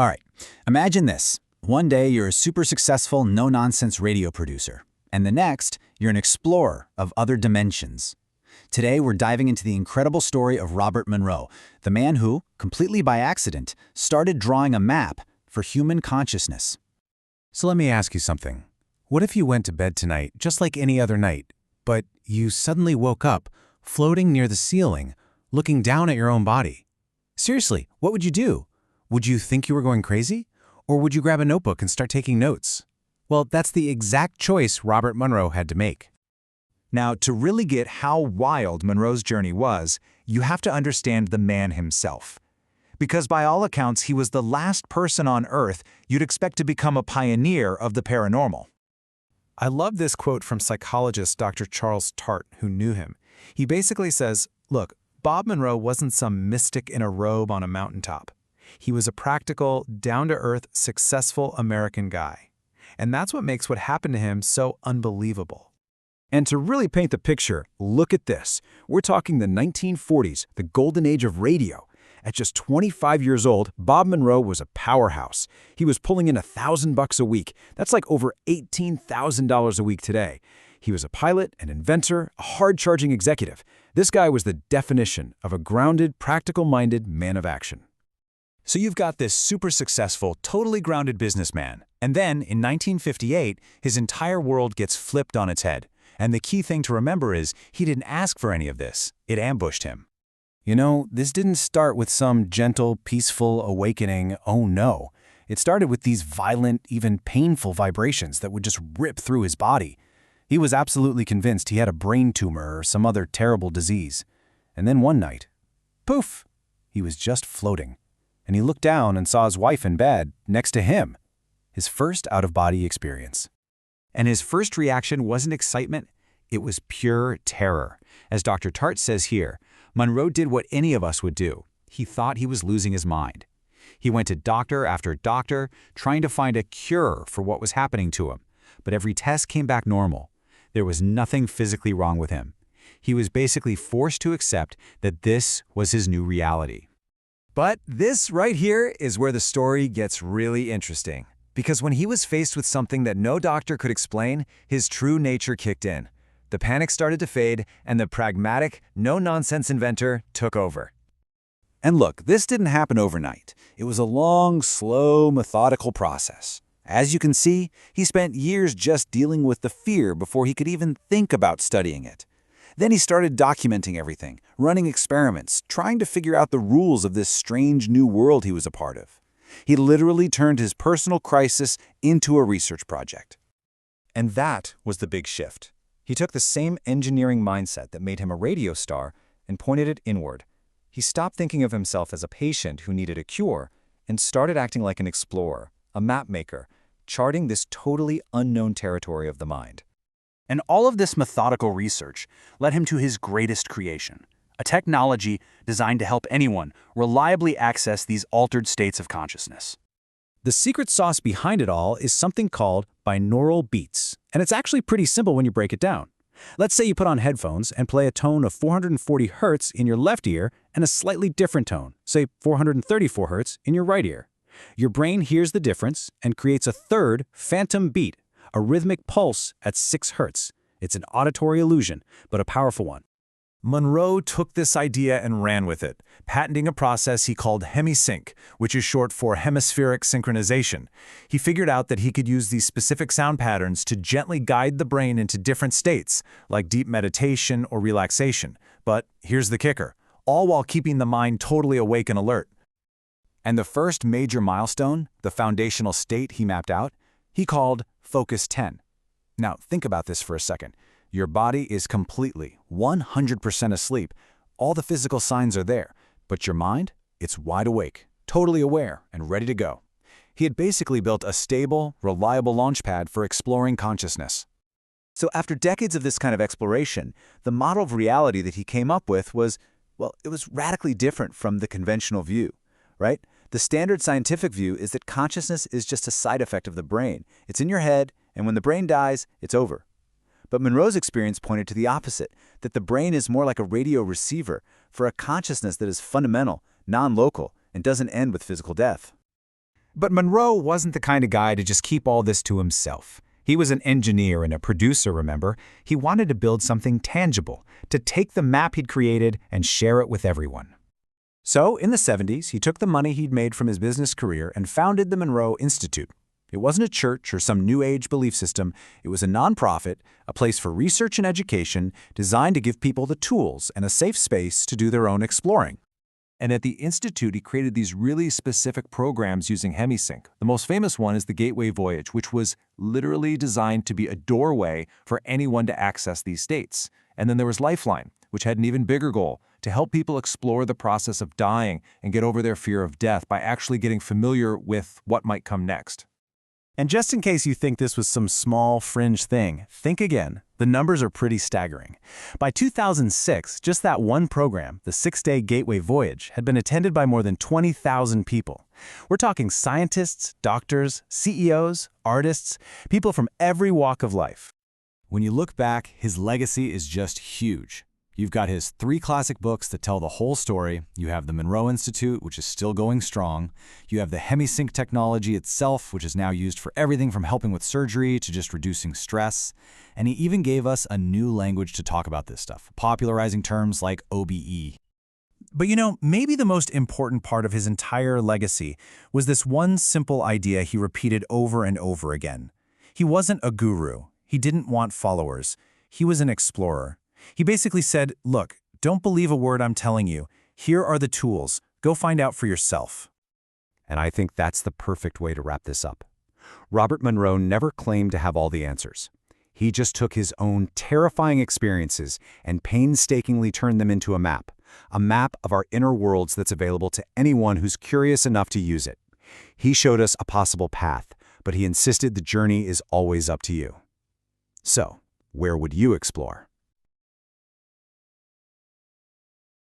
All right, imagine this. One day you're a super successful, no-nonsense radio producer, and the next, you're an explorer of other dimensions. Today, we're diving into the incredible story of Robert Monroe, the man who, completely by accident, started drawing a map for human consciousness. So let me ask you something. What if you went to bed tonight just like any other night, but you suddenly woke up, floating near the ceiling, looking down at your own body? Seriously, what would you do? Would you think you were going crazy? Or would you grab a notebook and start taking notes? Well, that's the exact choice Robert Monroe had to make. Now, to really get how wild Monroe's journey was, you have to understand the man himself. Because by all accounts, he was the last person on Earth you'd expect to become a pioneer of the paranormal. I love this quote from psychologist Dr. Charles Tart, who knew him. He basically says, look, Bob Monroe wasn't some mystic in a robe on a mountaintop. He was a practical, down-to-earth, successful American guy. And that's what makes what happened to him so unbelievable. And to really paint the picture, look at this. We're talking the 1940s, the golden age of radio. At just 25 years old, Bob Monroe was a powerhouse. He was pulling in $1,000 a week. That's like over $18,000 a week today. He was a pilot, an inventor, a hard-charging executive. This guy was the definition of a grounded, practical-minded man of action. So you've got this super successful, totally grounded businessman. And then, in 1958, his entire world gets flipped on its head. And the key thing to remember is, he didn't ask for any of this. It ambushed him. You know, this didn't start with some gentle, peaceful awakening, oh no. It started with these violent, even painful vibrations that would just rip through his body. He was absolutely convinced he had a brain tumor or some other terrible disease. And then one night, poof, he was just floating. And he looked down and saw his wife in bed next to him. His first out-of-body experience. And his first reaction wasn't excitement, it was pure terror. As Dr. Tart says here, Monroe did what any of us would do. He thought he was losing his mind. He went to doctor after doctor, trying to find a cure for what was happening to him. But every test came back normal. There was nothing physically wrong with him. He was basically forced to accept that this was his new reality. But this right here is where the story gets really interesting. Because when he was faced with something that no doctor could explain, his true nature kicked in. The panic started to fade, and the pragmatic, no-nonsense inventor took over. And look, this didn't happen overnight. It was a long, slow, methodical process. As you can see, he spent years just dealing with the fear before he could even think about studying it. Then he started documenting everything, running experiments, trying to figure out the rules of this strange new world he was a part of. He literally turned his personal crisis into a research project. And that was the big shift. He took the same engineering mindset that made him a radio star and pointed it inward. He stopped thinking of himself as a patient who needed a cure and started acting like an explorer, a map maker, charting this totally unknown territory of the mind. And all of this methodical research led him to his greatest creation, a technology designed to help anyone reliably access these altered states of consciousness. The secret sauce behind it all is something called binaural beats, and it's actually pretty simple when you break it down. Let's say you put on headphones and play a tone of 440 Hz in your left ear and a slightly different tone, say 434 Hz in your right ear. Your brain hears the difference and creates a third phantom beat, a rhythmic pulse at 6 Hz. It's an auditory illusion, but a powerful one. Monroe took this idea and ran with it, patenting a process he called hemisync, which is short for hemispheric synchronization. He figured out that he could use these specific sound patterns to gently guide the brain into different states, like deep meditation or relaxation. But here's the kicker, all while keeping the mind totally awake and alert. And the first major milestone, the foundational state he mapped out, he called Focus 10. Now, think about this for a second. Your body is completely, 100% asleep. All the physical signs are there, but your mind, it's wide awake, totally aware, and ready to go. He had basically built a stable, reliable launchpad for exploring consciousness. So after decades of this kind of exploration, the model of reality that he came up with was, well, it was radically different from the conventional view, right? The standard scientific view is that consciousness is just a side effect of the brain. It's in your head, and when the brain dies, it's over. But Monroe's experience pointed to the opposite, that the brain is more like a radio receiver for a consciousness that is fundamental, non-local, and doesn't end with physical death. But Monroe wasn't the kind of guy to just keep all this to himself. He was an engineer and a producer, remember? He wanted to build something tangible, to take the map he'd created and share it with everyone. So, in the 70s, he took the money he'd made from his business career and founded the Monroe Institute. It wasn't a church or some new age belief system. It was a nonprofit, a place for research and education designed to give people the tools and a safe space to do their own exploring. And at the Institute, he created these really specific programs using HemiSync. The most famous one is the Gateway Voyage, which was literally designed to be a doorway for anyone to access these states. And then there was Lifeline, which had an even bigger goal, to help people explore the process of dying and get over their fear of death by actually getting familiar with what might come next. And just in case you think this was some small fringe thing, think again. The numbers are pretty staggering. By 2006, just that one program, the 6-day Gateway Voyage, had been attended by more than 20,000 people. We're talking scientists, doctors, CEOs, artists, people from every walk of life. When you look back, his legacy is just huge. You've got his 3 classic books that tell the whole story. You have the Monroe Institute, which is still going strong. You have the HemiSync technology itself, which is now used for everything from helping with surgery to just reducing stress. And he even gave us a new language to talk about this stuff, popularizing terms like OBE. But maybe the most important part of his entire legacy was this one simple idea he repeated over and over again. He wasn't a guru. He didn't want followers. He was an explorer. He basically said, look, don't believe a word I'm telling you. Here are the tools. Go find out for yourself. And I think that's the perfect way to wrap this up. Robert Monroe never claimed to have all the answers. He just took his own terrifying experiences and painstakingly turned them into a map of our inner worlds that's available to anyone who's curious enough to use it. He showed us a possible path, but he insisted the journey is always up to you. So, where would you explore?